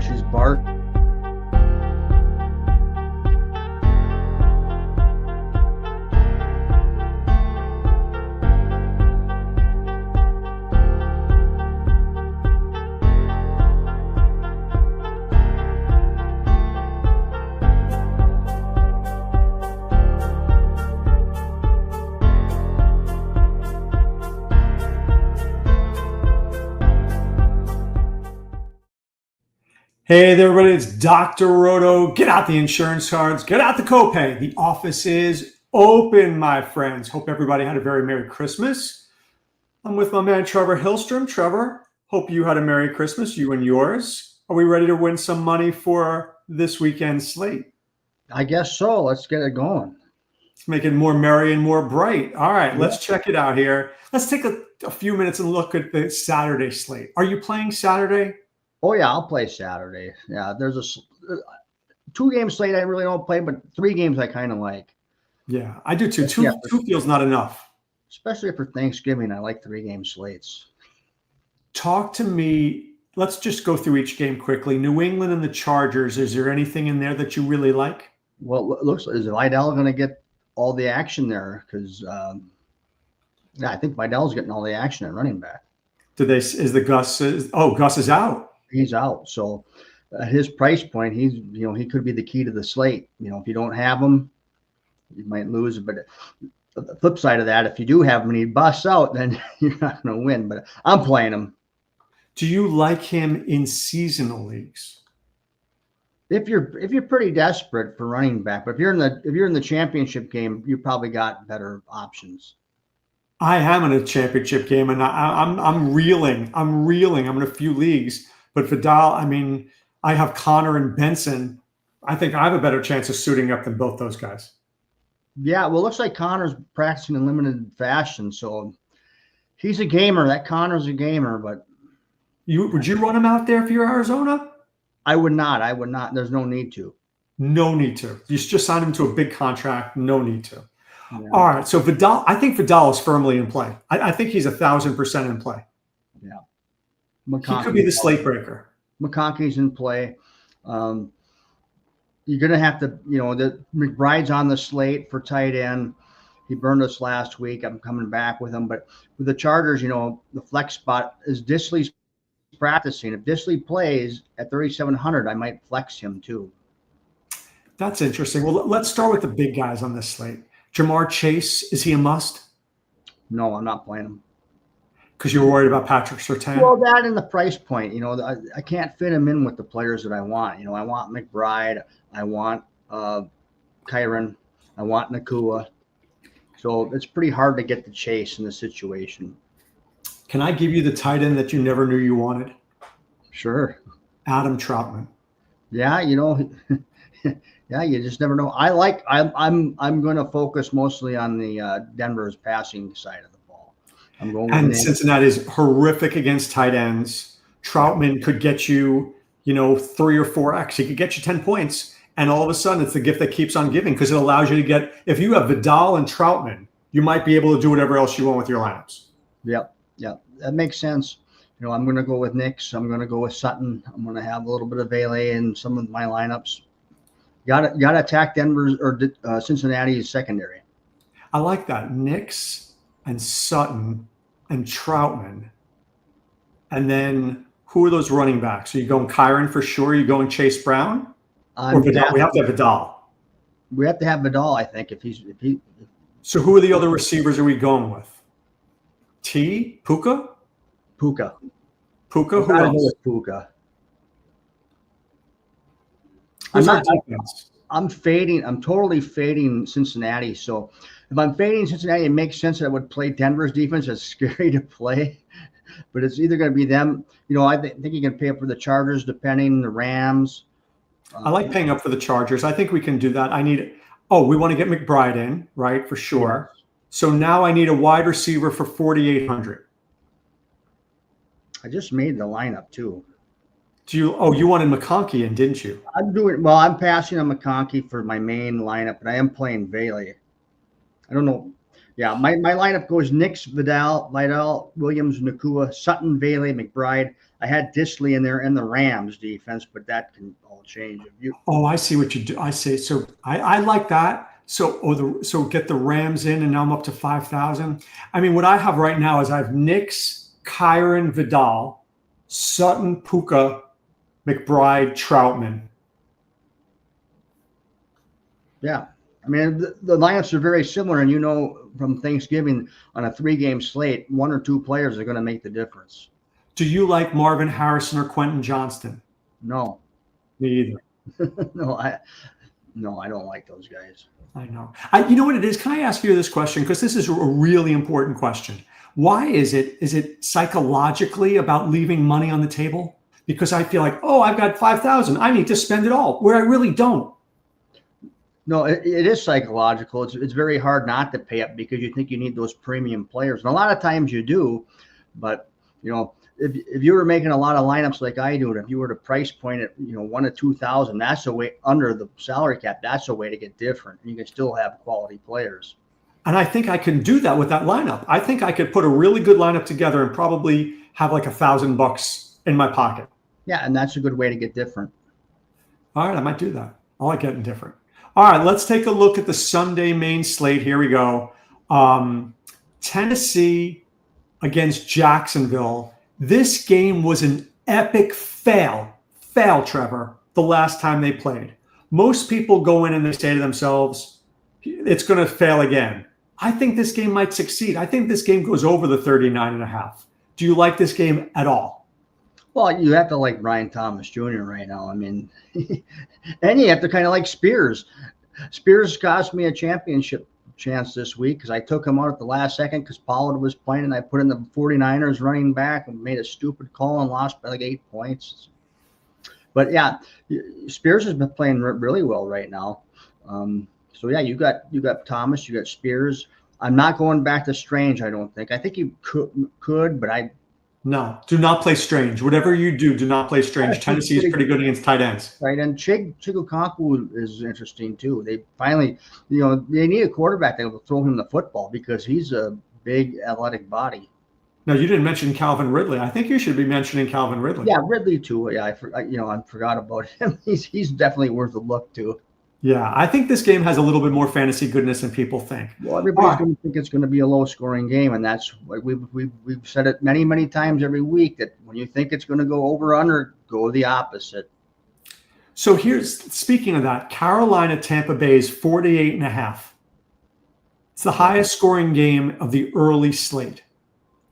She's Bart. Hey there, everybody. It's Dr. Roto. Get out the insurance cards. Get out the copay. The office is open, my friends. Hope everybody had a very Merry Christmas. I'm with my man, Trevor Hillstrom. Trevor, hope you had a Merry Christmas, you and yours. Are we ready to win some money for this weekend's slate? I guess so. Let's get it going. Let's make it more merry and more bright. All right, let's check it out here. Let's take a few minutes and look at the Saturday slate. Are you playing Saturday? Oh, yeah, I'll play Saturday. Yeah, there's a 2-game slate I really don't play, but 3 games I kind of like. Yeah, I do too. Two feels not enough. Especially for Thanksgiving, I like 3-game slates. Talk to me. Let's just go through each game quickly. New England and the Chargers, is there anything in there that you really like? Well, it looks like, is Vidal going to get all the action there? Because, I think Vidal's getting all the action at running back. Gus is out. He's out. So at his price point, he could be the key to the slate. If you don't have him, you might lose. But the flip side of that, if you do have him and he busts out, then you're not going to win. But I'm playing him. Do you like him in seasonal leagues? If you're pretty desperate for running back, but if you're in the championship game, you probably got better options. I am in a championship game, and I'm reeling. I'm in a few leagues. But Vidal, I have Connor and Benson. I think I have a better chance of suiting up than both those guys. Yeah, well, it looks like Connor's practicing in limited fashion, so he's a gamer. That Connor's a gamer, but would you run him out there if you're Arizona? I would not. There's no need to. No need to. You just signed him to a big contract. No need to. Yeah. All right. So I think Vidal is firmly in play. I think he's 1,000% in play. Yeah. He could be the slate breaker. McConkey's in play. You're going to have to, the McBride's on the slate for tight end. He burned us last week. I'm coming back with him. But with the Chargers, the flex spot is Disley's practicing. If Disley plays at 3,700, I might flex him too. That's interesting. Well, let's start with the big guys on this slate. Jamar Chase, is he a must? No, I'm not playing him. Because you were worried about Patrick Surtain? Well, that and the price point. I can't fit him in with the players that I want. I want McBride. I want Kyron. I want Nakua. So it's pretty hard to get the Chase in this situation. Can I give you the tight end that you never knew you wanted? Sure. Adam Troutman. Yeah, yeah, you just never know. I'm going to focus mostly on the Denver's passing side of the ball. I'm going. And Cincinnati is horrific against tight ends. Troutman could get you, 3 or 4x. He could get you 10 points, and all of a sudden, it's the gift that keeps on giving because it allows you to get. If you have Vidal and Troutman, you might be able to do whatever else you want with your lineups. Yep, that makes sense. I'm going to go with Nix. I'm going to go with Sutton. I'm going to have a little bit of Valet in some of my lineups. Got to attack Denver's or Cincinnati's secondary. I like that. Nix and Sutton and Troutman. And then who are those running backs? Are you going Kyron for sure? Are you going Chase Brown? Or Vidal? We have to have Vidal. We have to have Vidal, I think. If he. So who are the other receivers are we going with? Puka? Puka. Who else? Puka. I'm fading. I'm totally fading Cincinnati. So if I'm fading Cincinnati, it makes sense that I would play Denver's defense. It's scary to play, but it's either going to be them. I think you can pay up for the Chargers, depending the Rams. I like paying up for the Chargers. I think we can do that. We want to get McBride in, right? For sure. Yeah. So now I need a wide receiver for 4,800. I just made the lineup too. You wanted McConkey in, didn't you? I'm passing on McConkey for my main lineup, but I am playing Valet. I don't know. Yeah, my lineup goes Nix, Vidal, Williams, Nakua, Sutton, Valet, McBride. I had Disley in there and the Rams defense, but that can all change. I see what you do. I see. So I like that. So get the Rams in, and now I'm up to 5,000. I mean, what I have right now is I have Nix, Kyron, Vidal, Sutton, Puka, McBride, Troutman. Yeah. I mean, the lineups are very similar, and from Thanksgiving on a 3-game slate, 1 or 2 players are going to make the difference. Do you like Marvin Harrison or Quentin Johnston? No. Me either. No, I don't like those guys. I know. You know what it is? Can I ask you this question? Because this is a really important question. Why is it? Is it psychologically about leaving money on the table? Because I feel like, I've got 5,000. I need to spend it all, where I really don't. No, it is psychological. It's very hard not to pay up because you think you need those premium players. And a lot of times you do, but, if you were making a lot of lineups like I do, and if you were to price point it, 1 to 2,000, that's a way under the salary cap. That's a way to get different. You can still have quality players. And I think I can do that with that lineup. I think I could put a really good lineup together and probably have like $1,000 in my pocket. Yeah, and that's a good way to get different. All right, I might do that. I like getting different. All right, let's take a look at the Sunday main slate. Here we go. Tennessee against Jacksonville. This game was an epic fail, Trevor, the last time they played. Most people go in and they say to themselves, it's going to fail again. I think this game might succeed. I think this game goes over the 39.5. Do you like this game at all? Well, you have to like Brian Thomas Jr. right now. I mean, and you have to kind of like Spears. Spears cost me a championship chance this week because I took him out at the last second because Pollard was playing, and I put in the 49ers running back and made a stupid call and lost by like 8 points. But yeah, Spears has been playing really well right now. So yeah, you got Thomas, you got Spears. I'm not going back to Strange. I don't think. I think you could, but no, do not play Strange. Whatever you do not play Strange. Tennessee is pretty good against tight ends. Right, and Chigokonku is interesting too. They finally, they need a quarterback that will throw him the football because he's a big athletic body. No, you didn't mention Calvin Ridley. I think you should be mentioning Calvin Ridley. Yeah, Ridley too. Yeah, I forgot about him. He's definitely worth a look too. Yeah, I think this game has a little bit more fantasy goodness than people think. Well, everybody's going to think it's going to be a low-scoring game, and that's like we've said it many, many times every week that when you think it's going to go over under, go the opposite. So speaking of that, Carolina Tampa Bay is 48.5. It's the highest scoring game of the early slate.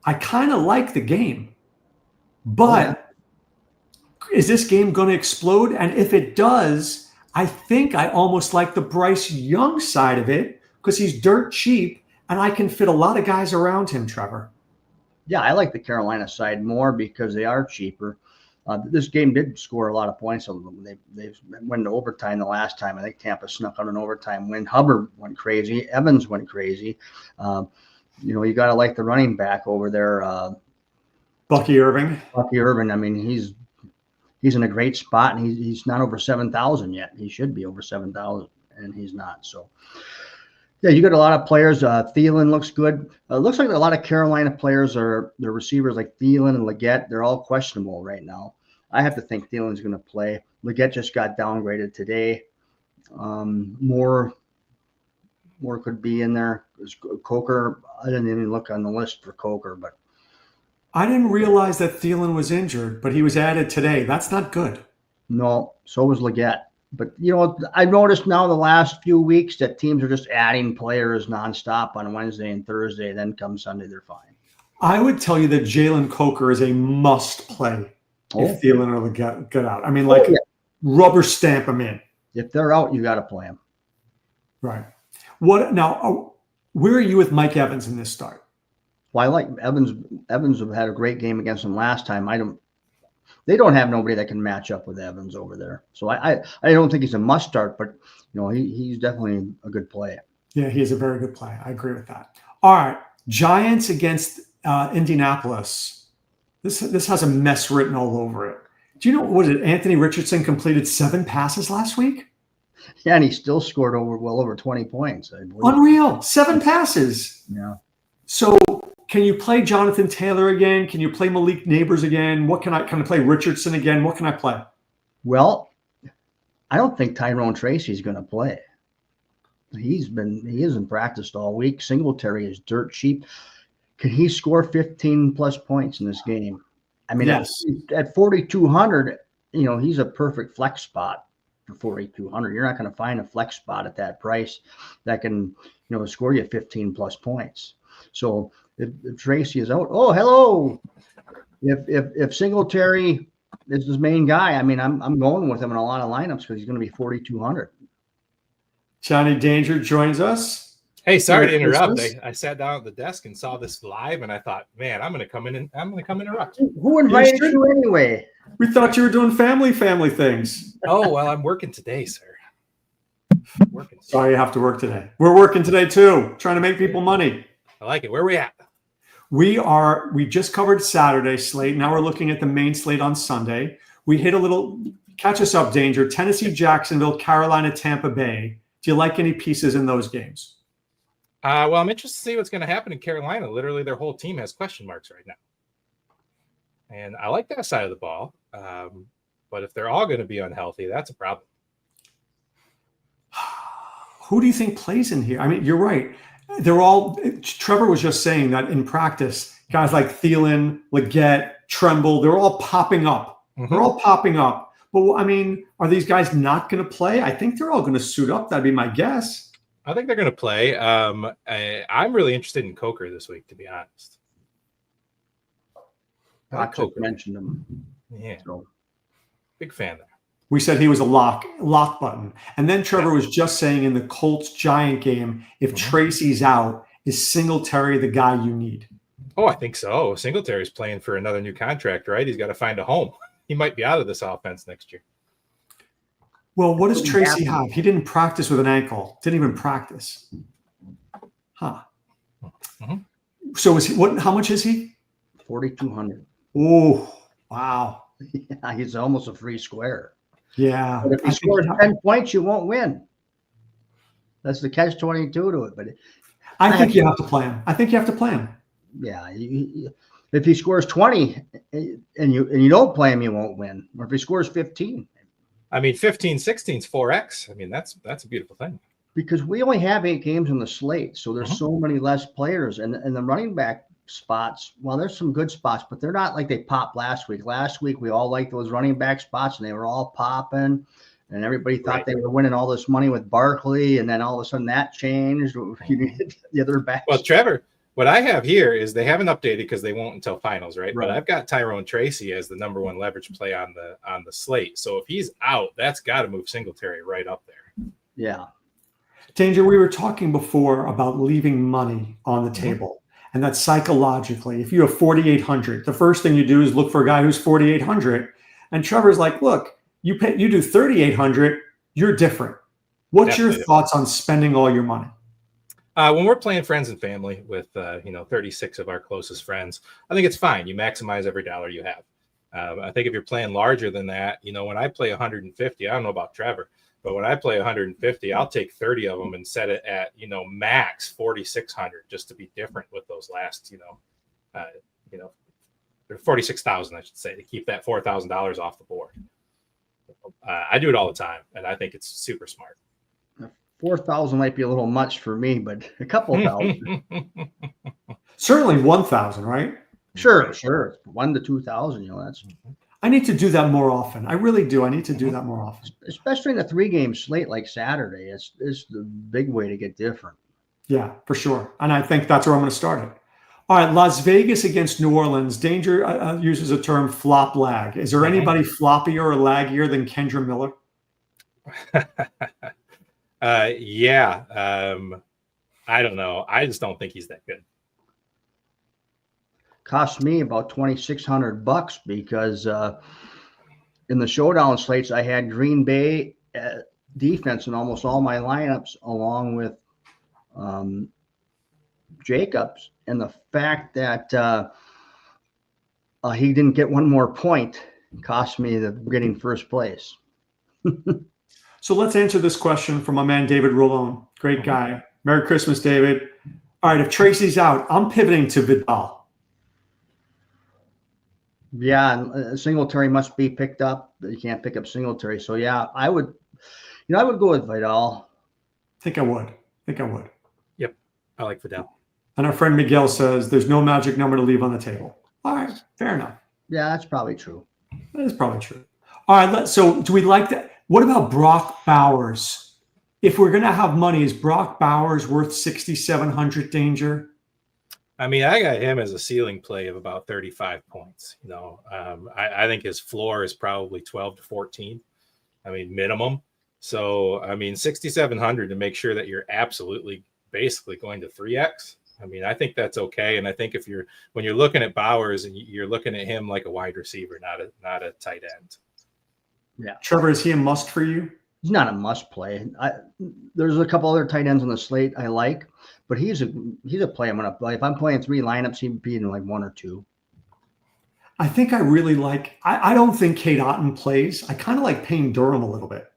I kind of like the game, but is this game going to explode? And if it does, I think I almost like the Bryce Young side of it because he's dirt cheap and I can fit a lot of guys around him, Trevor. Yeah, I like the Carolina side more because they are cheaper. This game did score a lot of points. They went to overtime the last time. I think Tampa snuck out an overtime win. Hubbard went crazy. Evans went crazy. You got to like the running back over there. Bucky Irving. I mean, he's in a great spot, and he's not over 7,000 yet. He should be over 7,000, and he's not. So, yeah, you got a lot of players. Thielen looks good. Looks like a lot of Carolina players are the receivers like Thielen and Leggett. They're all questionable right now. I have to think Thielen's going to play. Leggett just got downgraded today. More could be in there. Coker, I didn't even look on the list for Coker, but I didn't realize that Thielen was injured, but he was added today. That's not good. No, so was Leggett. But, I've noticed now the last few weeks that teams are just adding players nonstop on Wednesday and Thursday. Then come Sunday, they're fine. I would tell you that Jalen Coker is a must play if Thielen or Leggett get out. I mean, rubber stamp them in. If they're out, you got to play them. Right. What now? Where are you with Mike Evans in this start? Well, I like Evans. Evans have had a great game against them last time. They don't have nobody that can match up with Evans over there. So I don't think he's a must start, but he's definitely a good play. Yeah, he is a very good play. I agree with that. All right, Giants against Indianapolis. This has a mess written all over it. Do you know what Anthony Richardson completed 7 passes last week? Yeah, and he still scored well over 20 points. Unreal. 7 passes. Yeah. So can you play Jonathan Taylor again? Can you play Malik Neighbors again? Can I play Richardson again? What can I play? Well, I don't think Tyrone Tracy's going to play. He hasn't practiced all week. Singletary is dirt cheap. Can he score 15 plus points in this game? I mean, yes. At 4,200, he's a perfect flex spot for 4,200. You're not going to find a flex spot at that price that can, score you 15 plus points. So if Tracy is out, oh, hello. If Singletary is his main guy, I mean, I'm going with him in a lot of lineups because he's going to be 4,200. Johnny Danger joins us. Hey, sorry to interrupt. I sat down at the desk and saw this live, and I thought, man, I'm going to come interrupt. Who invited you anyway? We thought you were doing family things. Oh, well, I'm working today, sir. Sorry you have to work today. We're working today, too, trying to make people money. I like it. Where are we at? We just covered Saturday slate. Now we're looking at the main slate on Sunday. We hit a little, catch us up, Danger. Tennessee, Jacksonville, Carolina, Tampa Bay. Do you like any pieces in those games? Well, I'm interested to see what's going to happen in Carolina. Literally, their whole team has question marks right now. And I like that side of the ball. But if they're all going to be unhealthy, that's a problem. Who do you think plays in here? I mean, you're right. Trevor was just saying that in practice, guys like Thielen, Leggett, Tremble, they're all popping up. Mm-hmm. They're all popping up. But, I mean, are these guys not going to play? I think they're all going to suit up. That'd be my guess. I think they're going to play. I'm really interested in Coker this week, to be honest. Coker mentioned him. Yeah. So, big fan there. We said he was a lock button. And then Trevor was just saying in the Colts-Giant game, if Tracy's out, is Singletary the guy you need? Oh, I think so. Singletary's playing for another new contract, right? He's got to find a home. He might be out of this offense next year. Well, what does Tracy have? He didn't practice with an ankle. Didn't even practice. Huh. Mm-hmm. So is he? How much is he? 4,200. Oh, wow. Yeah, he's almost a free square. Yeah. But if he scores 10 points, you won't win. That's the catch-22 to it. But I think you have to play him. Yeah. If he scores 20 and you don't play him, you won't win. Or if he scores 15. I mean, 15, 16 is 4X. I mean, that's a beautiful thing. Because we only have 8 games on the slate, so there's so many less players. And the running back spots, well, there's some good spots, but they're not like they popped last week. Last week, we all liked those running back spots, and they were all popping. And everybody thought they were winning all this money with Barkley, and then all of a sudden that changed. The other backs. Well, Trevor, what I have here is they haven't updated because they won't until finals, right? But I've got Tyrone Tracy as the number 1 leverage play on the slate. So if he's out, that's got to move Singletary right up there. Yeah. Danger, we were talking before about leaving money on the table. And that psychologically, if you have 4,800, the first thing you do is look for a guy who's 4,800. And Trevor's like, look, you do 3,800, you're different. What's your thoughts on spending all your money? When we're playing friends and family with 36 of our closest friends, I think it's fine. You maximize every dollar you have. I think if you're playing larger than that, when I play 150, I don't know about Trevor, but when I play 150, I'll take 30 of them and set it at max 4,600 just to be different with those last 46,000, I should say, to keep that $4,000 off the board. I do it all the time, and I think it's super smart. 4,000 might be a little much for me, but a couple thousand. Certainly 1,000, right? Sure. 1 to 2,000, that's. I need to do that more often. I really do. I need to do that more often. Especially in a 3-game slate like Saturday. It's the big way to get different. Yeah, for sure. And I think that's where I'm going to start it. All right, Las Vegas against New Orleans. Danger uses a term flop lag. Is there anybody floppier or laggier than Kendra Miller? Yeah. I don't know. I just don't think he's that good. Cost me about $2,600 because in the showdown slates, I had Green Bay defense in almost all my lineups, along with Jacobs. And the fact that he didn't get one more point cost me getting first place. So let's answer this question from my man, David Rolone. Great guy. Merry Christmas, David. All right, if Tracy's out, I'm pivoting to Vidal. Yeah, and Singletary must be picked up. You can't pick up Singletary. So yeah, I would go with Vidal. I think I would. Yep, I like Vidal. And our friend Miguel says there's no magic number to leave on the table. All right, fair enough. Yeah, that's probably true. That is probably true. All right, so do we like that? What about Brock Bowers? If we're going to have money, is Brock Bowers worth 6,700 Danger? I mean, I got him as a ceiling play of about 35 points. I think his floor is probably 12 to 14. I mean, minimum. So, I mean, 6,700 to make sure that you're absolutely basically going to 3x. I mean, I think that's okay. And I think when you're looking at Bowers, and you're looking at him like a wide receiver, not a tight end. Yeah. Trevor, is he a must for you? He's not a must play. There's a couple other tight ends on the slate I like, but he's a play I'm going to play. If I'm playing 3 lineups, he'd be in like 1 or 2. I think I really like – I don't think Cade Otton plays. I kind of like Payne Durham a little bit.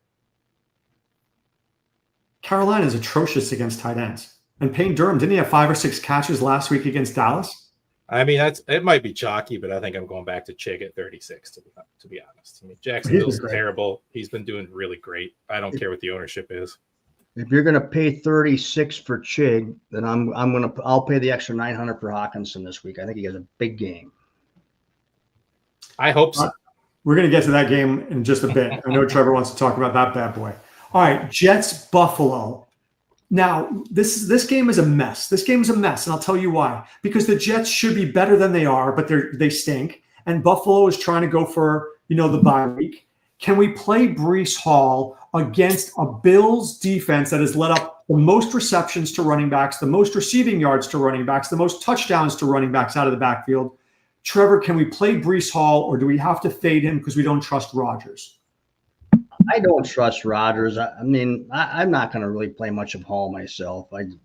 Carolina is atrocious against tight ends. And Payne Durham, didn't he have 5 or 6 catches last week against Dallas? I mean, it might be chalky, but I think I'm going back to Chig at 36, to be honest. I mean, Jacksonville's terrible. He's been doing really great. I don't care what the ownership is. If you're going to pay 36 for Chig, then I'll pay the extra 900 for Hawkinson this week. I think he has a big game. I hope so. We're going to get to that game in just a bit. I know Trevor wants to talk about that bad boy. All right, Jets Buffalo. Now, this game is a mess. This game is a mess, and I'll tell you why. Because the Jets should be better than they are, but they stink. And Buffalo is trying to go for, the bye week. Can we play Breece Hall against a Bills defense that has let up the most receptions to running backs, the most receiving yards to running backs, the most touchdowns to running backs out of the backfield? Trevor, can we play Breece Hall, or do we have to fade him because we don't trust Rodgers? I don't trust Rodgers. I mean, I'm not going to really play much of Hall myself. I'm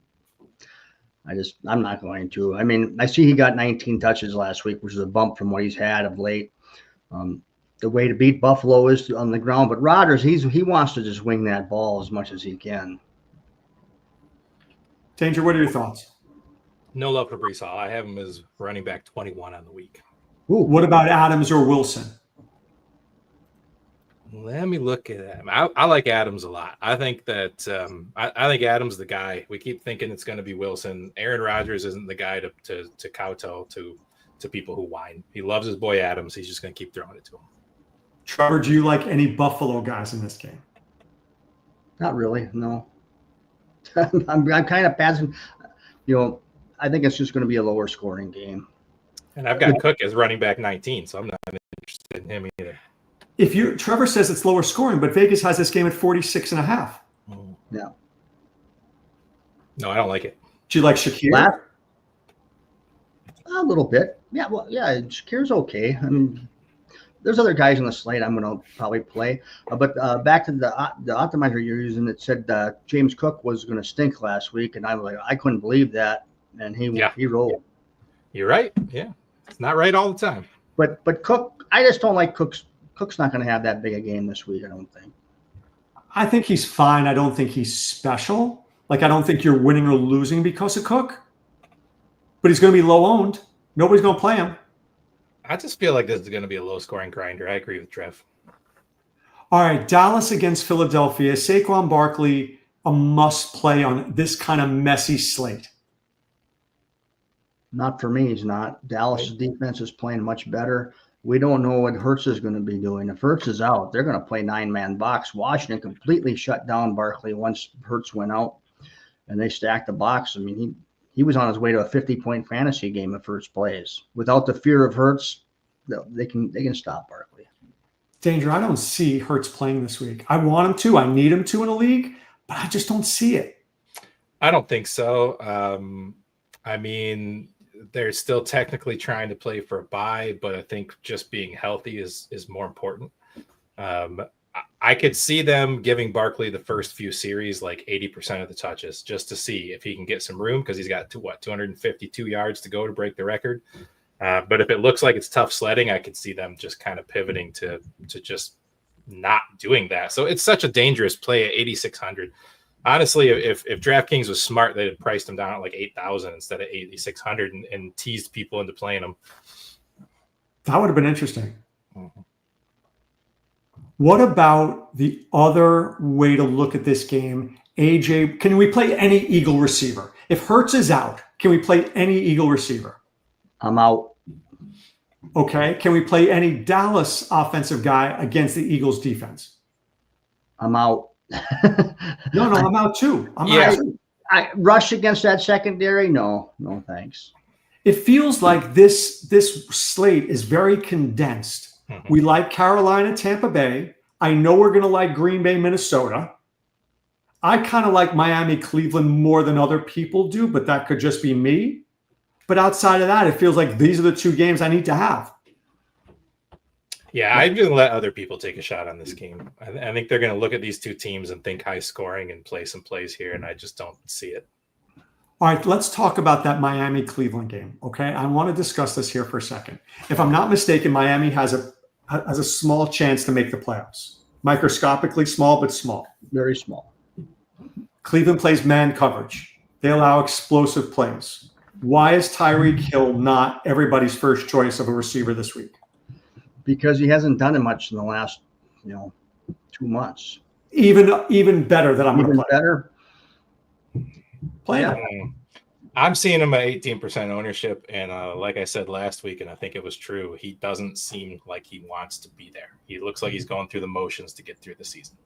not going to. I mean, I see he got 19 touches last week, which is a bump from what he's had of late. The way to beat Buffalo is on the ground, but Rodgers, he wants to just wing that ball as much as he can. Danger, what are your thoughts? No love for Breece Hall. I have him as running back 21 on the week. Ooh, what about Adams or Wilson? Let me look at him. I like Adams a lot. I think that I think Adams the guy. We keep thinking it's going to be Wilson. Aaron Rodgers isn't the guy to kowtow to people who whine. He loves his boy Adams. He's just going to keep throwing it to him. Trevor, do you like any Buffalo guys in this game? Not really, no. I'm kind of passing. I think it's just going to be a lower scoring game. And I've got Cook as running back 19, so I'm not interested in him either. Trevor says it's lower scoring, but Vegas has this game at 46.5. Yeah. No, I don't like it. Do you like Shakir? A little bit. Yeah, well, yeah, Shakir's okay. I mean, there's other guys on the slate I'm going to probably play. But back to the optimizer you're using, it said James Cook was going to stink last week, and I was like, I couldn't believe that, and he rolled. You're right. Yeah, it's not right all the time. But Cook, I just don't like Cook's. Cook's not going to have that big a game this week, I don't think. I think he's fine. I don't think he's special. Like, I don't think you're winning or losing because of Cook. But he's going to be low owned. Nobody's going to play him. I just feel like this is going to be a low-scoring grinder. I agree with Trev. All right, Dallas against Philadelphia. Saquon Barkley, a must-play on this kind of messy slate. Not for me, he's not. Dallas' defense is playing much better. We don't know what Hurts is going to be doing. If Hurts is out, they're going to play 9-man box. Washington completely shut down Barkley once Hurts went out, and they stacked the box. I mean, he was on his way to a 50-point fantasy game if Hurts plays. Without the fear of Hurts, they can stop Barkley. Danger, I don't see Hurts playing this week. I want him to. I need him to in a league, but I just don't see it. I don't think so. I mean, they're still technically trying to play for a bye, but I think just being healthy is more important. I could see them giving Barkley the first few series like 80% of the touches just to see if he can get some room, because he's got 252 yards to go to break the record. But if it looks like it's tough sledding, I could see them just kind of pivoting to just not doing that. So it's such a dangerous play at 8,600. Honestly, if DraftKings was smart, they'd have priced him down at like 8,000 instead of 8,600 and teased people into playing him. That would have been interesting. Mm-hmm. What about the other way to look at this game? AJ, can we play any Eagle receiver? If Hurts is out, can we play any Eagle receiver? I'm out. Okay. Can we play any Dallas offensive guy against the Eagles defense? I'm out. No, I'm out too. I rush against that secondary. No, thanks. It feels like this slate is very condensed. Mm-hmm. We like Carolina, Tampa Bay. I know we're going to like Green Bay, Minnesota. I kind of like Miami, Cleveland more than other people do, but that could just be me. But outside of that, it feels like these are the two games I need to have. Yeah, I'm going to let other people take a shot on this game. I think they're going to look at these two teams and think high scoring and play some plays here, and I just don't see it. All right, let's talk about that Miami-Cleveland game, okay? I want to discuss this here for a second. If I'm not mistaken, Miami has a small chance to make the playoffs. Microscopically small, but small. Very small. Cleveland plays man coverage. They allow explosive plays. Why is Tyreek Hill not everybody's first choice of a receiver this week? Because he hasn't done it much in the last, 2 months. Even better that I'm going to play. Better. Play yeah. I'm seeing him at 18% ownership, and like I said last week, and I think it was true, he doesn't seem like he wants to be there. He looks like he's going through the motions to get through the season.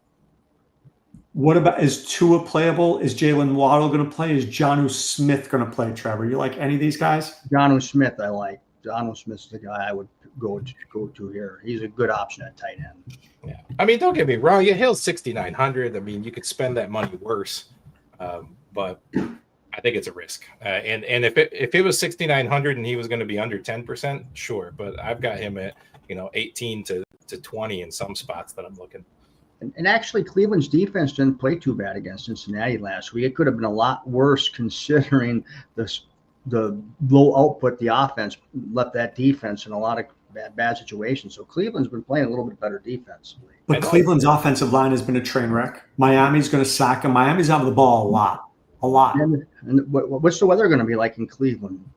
What about, is Tua playable? Is Jalen Waddle going to play? Is Jonnu Smith going to play, Trevor? You like any of these guys? Jonnu Smith I like. Jonnu Smith's the guy I would go to here. He's a good option at tight end. Yeah. I mean, don't get me wrong. Yeah, Hill's 6,900. I mean, you could spend that money worse, but I think it's a risk. And if it was 6,900 and he was going to be under 10%, sure. But I've got him at 18 to 20 in some spots that I'm looking. And actually, Cleveland's defense didn't play too bad against Cincinnati last week. It could have been a lot worse considering the low output the offense left that defense in a lot of bad situations. So Cleveland's been playing a little bit better defensively. But Cleveland's offensive line has been a train wreck. Miami's going to sack him. Miami's out of the ball a lot. And what's the weather going to be like in Cleveland?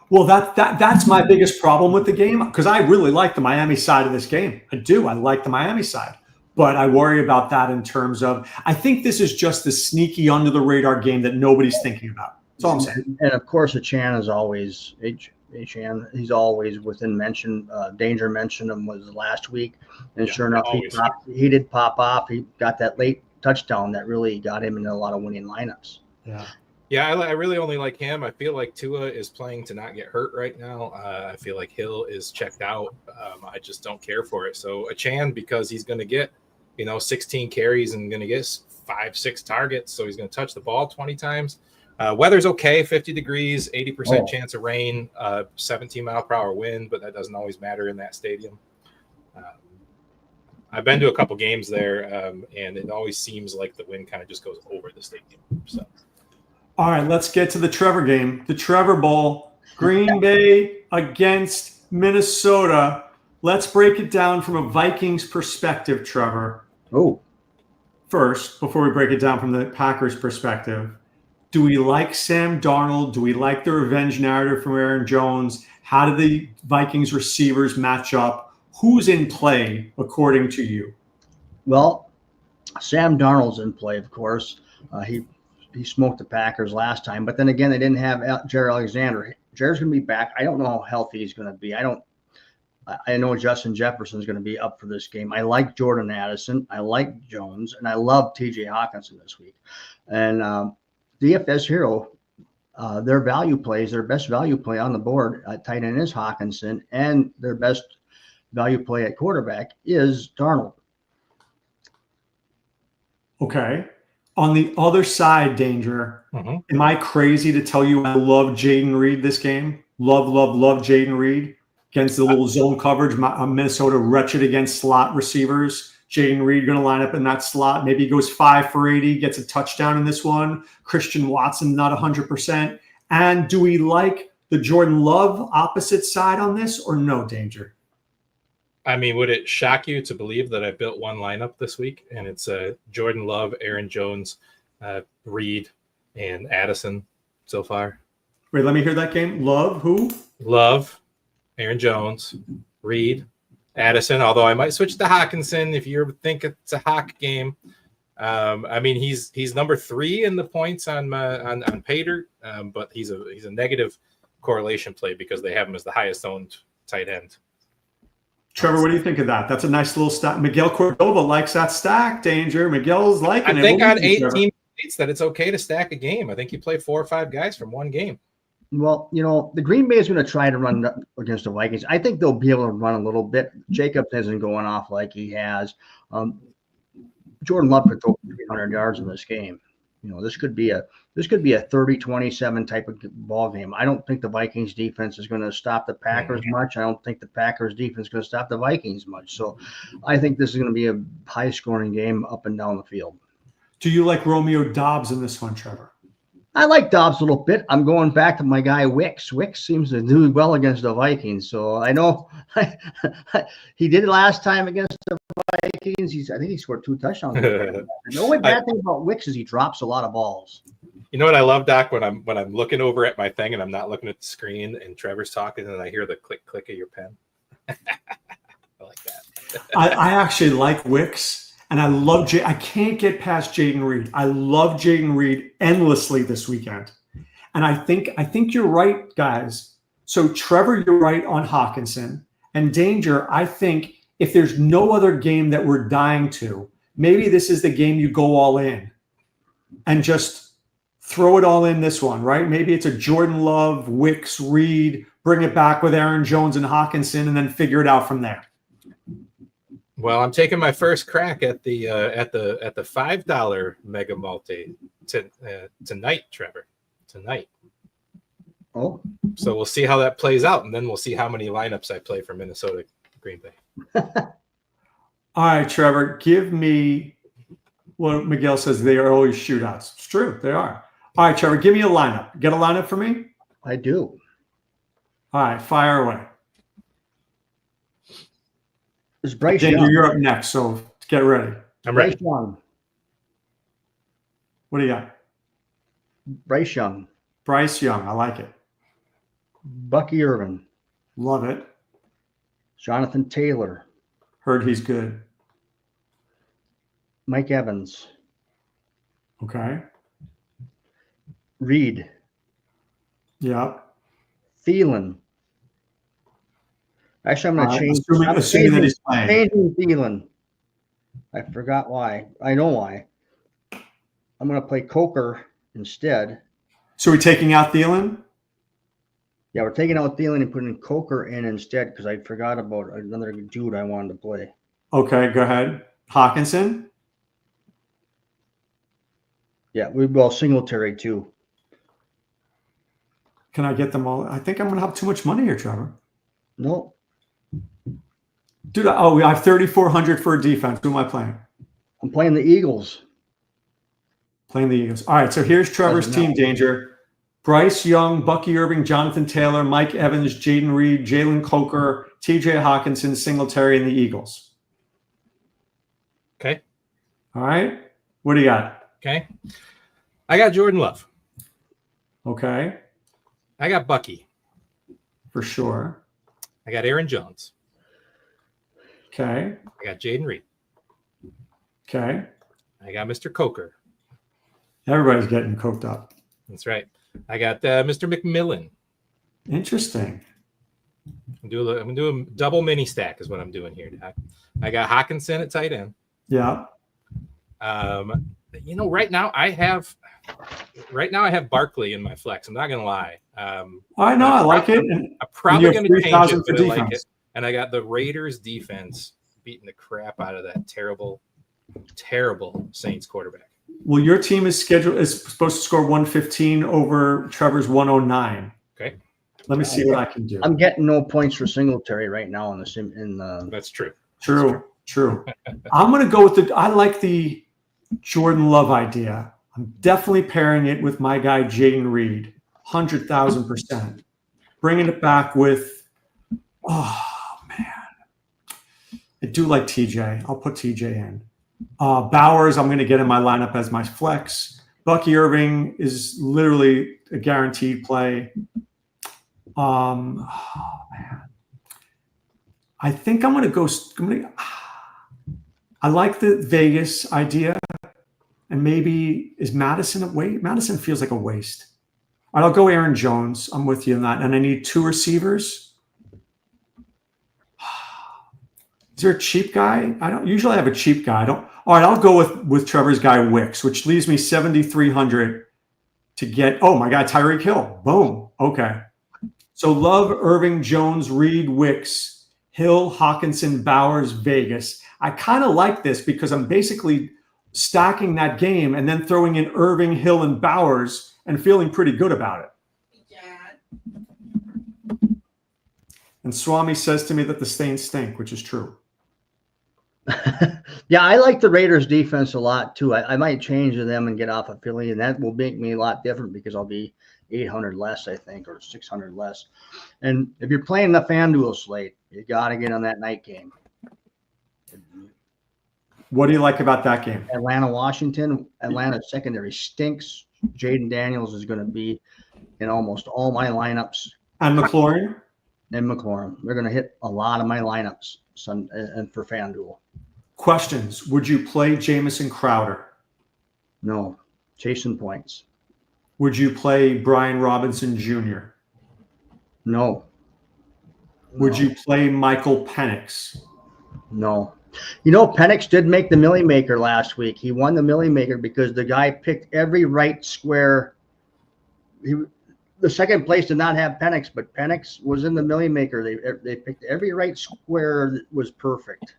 Well, that's my biggest problem with the game, because I really like the Miami side of this game. I do. I like the Miami side. But I worry about that in terms of, I think this is just the sneaky under the radar game that nobody's thinking about. That's all I'm saying. And of course, Achan is always Achan. He's always within mention. Danger mentioned him was last week, and sure enough, he did pop off. He got that late touchdown that really got him into a lot of winning lineups. Yeah, I really only like him. I feel like Tua is playing to not get hurt right now. I feel like Hill is checked out. I just don't care for it. So Achan, because he's going to get 16 carries and going to get 5-6 targets, so he's going to touch the ball 20 times. Weather's okay, 50 degrees, 80% chance of rain, 17-mile-per-hour wind, but that doesn't always matter in that stadium. I've been to a couple games there, and it always seems like the wind kind of just goes over the stadium. So, all right, let's get to the Trevor game, the Trevor Bowl, Green Bay against Minnesota. Let's break it down from a Vikings perspective, Trevor. First, before we break it down from the Packers perspective, do we like Sam Darnold? Do we like the revenge narrative from Aaron Jones? How do the Vikings receivers match up? Who's in play, according to you? Well, Sam Darnold's in play, of course. He smoked the Packers last time, but then again, they didn't have Jared Alexander. Jared's going to be back. I don't know how healthy he's going to be. I know Justin Jefferson's going to be up for this game. I like Jordan Addison. I like Jones, and I love T.J. Hawkinson this week. And DFS Hero, their best value play on the board at tight end is Hawkinson, and their best value play at quarterback is Darnold. Okay. On the other side, Danger, am I crazy to tell you I love Jaden Reed this game? Love Jaden Reed against the little zone coverage. Minnesota wretched against slot receivers. Jaden Reed going to line up in that slot. Maybe he goes 5 for 80, gets a touchdown in this one. Christian Watson, not 100%. And do we like the Jordan Love opposite side on this or no, Danger? I mean, would it shock you to believe that I built one lineup this week and it's Jordan Love, Aaron Jones, Reed and Addison so far. Wait, let me hear that game. Love who? Love, Aaron Jones, Reed, Addison. Although I might switch to Hawkinson if you think it's a Hawk game. I mean, he's number 3 in the points on Pater, but he's a negative correlation play because they have him as the highest owned tight end. Trevor, what do you think of that? That's a nice little stack. Miguel Cordova likes that stack, Danger. Miguel's liking it. I think on 18 states that it's okay to stack a game. I think you play 4 or 5 guys from one game. Well, the Green Bay is going to try to run against the Vikings. I think they'll be able to run a little bit. Jacobs isn't going off like he has. Jordan Love could throw 300 yards in this game. This could be a 30-27 type of ball game. I don't think the Vikings defense is going to stop the Packers much. I don't think the Packers defense is going to stop the Vikings much. So I think this is going to be a high scoring game up and down the field. Do you like Romeo Dobbs in this one, Trevor? I like Dobbs a little bit. I'm going back to my guy Wicks. Wicks seems to do well against the Vikings. So I know he did it last time against the Vikings. I think he scored 2 touchdowns. The only bad thing about Wicks is he drops a lot of balls. You know what I love, Doc, when I'm looking over at my thing and I'm not looking at the screen and Trevor's talking and I hear the click of your pen. I like that. I actually like Wicks. And I love I can't get past Jayden Reed. I love Jayden Reed endlessly this weekend. And I think you're right, guys. So Trevor, you're right on Hawkinson. And Danger, I think if there's no other game that we're dying to, maybe this is the game you go all in and just throw it all in this one, right? Maybe it's a Jordan Love, Wicks, Reed, bring it back with Aaron Jones and Hawkinson, and then figure it out from there. Well, I'm taking my first crack at the $5 mega multi tonight, Trevor. Tonight. Oh. So we'll see how that plays out, and then we'll see how many lineups I play for Minnesota Green Bay. All right, Trevor, give me what Miguel says. They are always shootouts. It's true, they are. All right, Trevor, give me a lineup. Get a lineup for me? I do. All right, fire away. It's Bryce Danger, Young. you're up next, so get ready. I'm ready. Bryce Young. What do you got? Bryce Young. Bryce Young, I like it. Bucky Irvin. Love it. Jonathan Taylor. Heard he's good. Mike Evans. Okay. Reed. Yep. Thielen. Actually, I'm going to change. Assuming that he's playing. Changing Thielen. I forgot why. I know why. I'm going to play Coker instead. So we're taking out Thielen? Yeah, we're taking out Thielen and putting Coker in instead because I forgot about another dude I wanted to play. Okay, go ahead. Hawkinson? Yeah, we will Singletary too. Can I get them all? I think I'm going to have too much money here, Trevor. No. Dude, we have 3,400 for a defense. Who am I playing? I'm playing the Eagles. Playing the Eagles. All right, so here's Trevor's team, Danger. Bryce Young, Bucky Irving, Jonathan Taylor, Mike Evans, Jayden Reed, Jalen Coker, TJ Hawkinson, Singletary, and the Eagles. Okay. All right. What do you got? Okay. I got Jordan Love. Okay. I got Bucky. For sure. I got Aaron Jones. Okay. I got Jayden Reed. Okay. I got Mr. Coker. Everybody's getting coked up. That's right. I got Mr. McMillan. Interesting. I'm gonna do a double mini stack is what I'm doing here, Doc. I got Hawkinson at tight end. Yeah. Right now I have Barkley in my flex. I'm not gonna lie. I know. I like it. I'm probably gonna change it, but I like defense. it. And I got the Raiders defense beating the crap out of that terrible Saints quarterback. Well, your team is supposed to score 115 over Trevor's 109. Okay. Let me see what I can do. I'm getting no points for Singletary right now in the. That's true. True. I'm going to go with I like the Jordan Love idea. I'm definitely pairing it with my guy Jayden Reed, 100,000%. Bringing it back with, oh man, I do like TJ. I'll put TJ in. Bowers, I'm going to get in my lineup as my flex. Bucky Irving is literally a guaranteed play. Oh man, I think I'm going to go. I like the Vegas idea, and maybe is Madison a waste? Madison feels like a waste. All right, I'll go Aaron Jones. I'm with you on that, and I need 2 receivers. Is there a cheap guy? I don't usually have a cheap guy. I don't. All right, I'll go with Trevor's guy Wicks, which leaves me 7,300 to get. Oh my God, Tyreek Hill. Boom. Okay. So Love, Irving, Jones, Reed, Wicks, Hill, Hawkinson, Bowers, Vegas. I kind of like this because I'm basically stacking that game and then throwing in Irving, Hill, and Bowers and feeling pretty good about it. Yeah. And Swami says to me that the Saints stink, which is true. Yeah, I like the Raiders defense a lot too. I might change to them and get off of Philly, and that will make me a lot different because I'll be 800 less, I think, or 600 less. And if you're playing the FanDuel slate, you got to get on that night game. What do you like about that game? Atlanta, Washington. Atlanta's secondary stinks. Jaden Daniels is going to be in almost all my lineups. And McLaurin? And McLaurin. They're going to hit a lot of my lineups and for FanDuel. Questions. Would you play Jamison Crowder? No. Chasing points. Would you play Brian Robinson Jr.? No. Would you play Michael Penix? No. You know, Penix did make the Millie Maker last week. He won the Millie Maker because the guy picked every right square. The second place did not have Penix, but Penix was in the Millie Maker. They picked every right square that was perfect.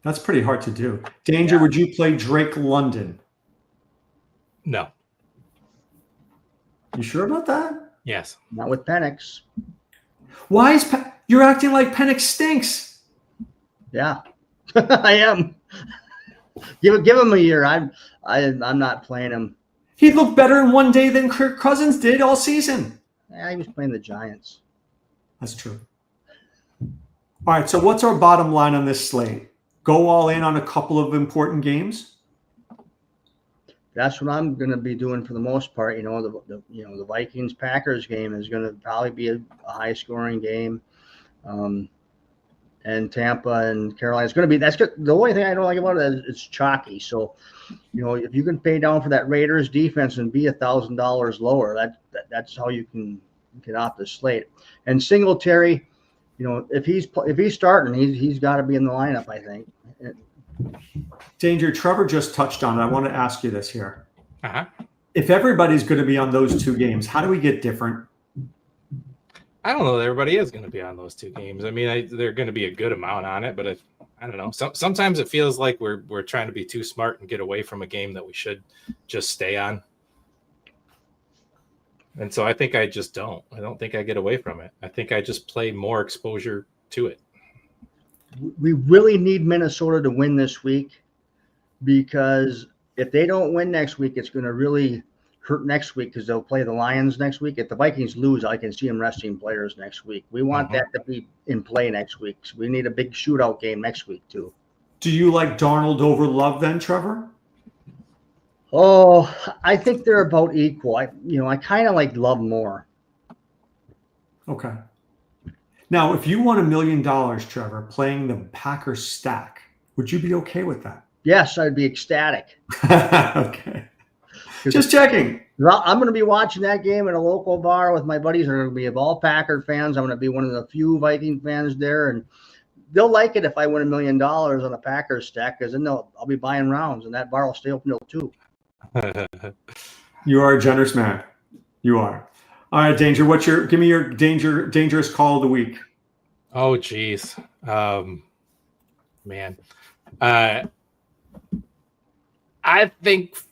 That's pretty hard to do. Danger, yeah. Would you play Drake London? No. You sure about that? Yes. Not with Penix. Why is you're acting like Penix stinks? Yeah, I am. Give him a year. I'm not playing him. He looked better in one day than Kirk Cousins did all season. Yeah, he was playing the Giants. That's true. All right, so what's our bottom line on this slate? Go all in on a couple of important games? That's what I'm going to be doing for the most part. You know, the Vikings-Packers game is going to probably be a high-scoring game. And Tampa and Carolina is going to be – that's good. The only thing I don't like about it is it's chalky. So, you know, if you can pay down for that Raiders defense and be $1,000 lower, that's how you can get off the slate. And Singletary, you know, if he's starting, he's got to be in the lineup, I think. Danger, Trevor just touched on it. I want to ask you this here. Uh-huh. If everybody's going to be on those 2 games, how do we get different? I don't know that everybody is going to be on those 2 games. I mean, they're going to be a good amount on it, but I don't know. Sometimes it feels like we're trying to be too smart and get away from a game that we should just stay on. And so I think I just don't. I don't think I get away from it. I think I just play more exposure to it. We really need Minnesota to win this week, because if they don't win next week, it's going to really hurt next week because they'll play the Lions next week. If the Vikings lose, I can see them resting players next week. We want that to be in play next week. So we need a big shootout game next week too. Do you like Darnold over Love then, Trevor? Oh, I think they're about equal. I kind of like Love more. Okay. Now, if you won $1 million, Trevor, playing the Packers stack, would you be okay with that? Yes, I'd be ecstatic. Okay. Just checking. I'm going to be watching that game at a local bar with my buddies. They're going to be all Packer fans. I'm going to be one of the few Viking fans there, and they'll like it if I win $1 million on a Packers stack, because then I'll be buying rounds, and that bar will stay open till 2. You are a generous man. You are. All right, Danger. Give me your dangerous call of the week. Oh, geez. Man. I think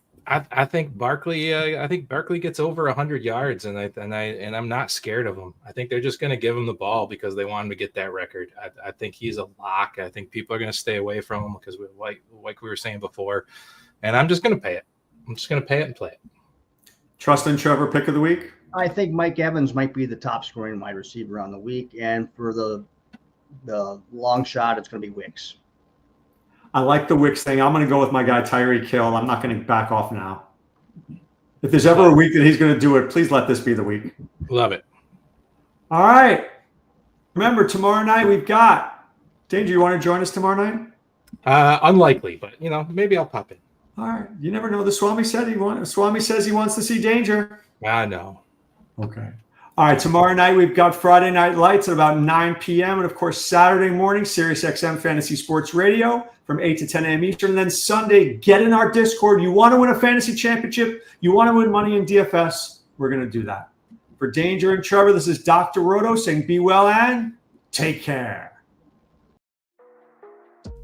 Barkley. I think Barkley gets over 100 yards, and I'm not scared of him. I think they're just going to give him the ball because they want him to get that record. I think he's a lock. I think people are going to stay away from him because like we were saying before, and I'm just going to pay it. I'm just going to pay it and play it. Trust in Trevor, pick of the week. I think Mike Evans might be the top scoring wide receiver on the week, and for the long shot, it's going to be Wicks. I like the Wicks thing. I'm going to go with my guy Tyreek Hill. I'm not going to back off now. If there's ever a week that he's going to do it, please let this be the week. Love it. All right. Remember, tomorrow night we've got Danger. You want to join us tomorrow night? Unlikely, but maybe I'll pop in. All right. You never know. The Swami said Swami says he wants to see Danger. I know. Okay. All right. Tomorrow night we've got Friday Night Lights at about 9 p.m. and of course Saturday morning Sirius XM Fantasy Sports Radio from 8 to 10 a.m. Eastern. And then Sunday, get in our Discord. You want to win a fantasy championship? You want to win money in DFS? We're going to do that. For Danger and Trevor, this is Dr. Roto saying be well and take care.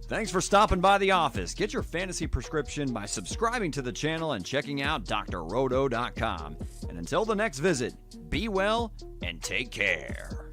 Thanks for stopping by the office. Get your fantasy prescription by subscribing to the channel and checking out drroto.com. And until the next visit, be well and take care.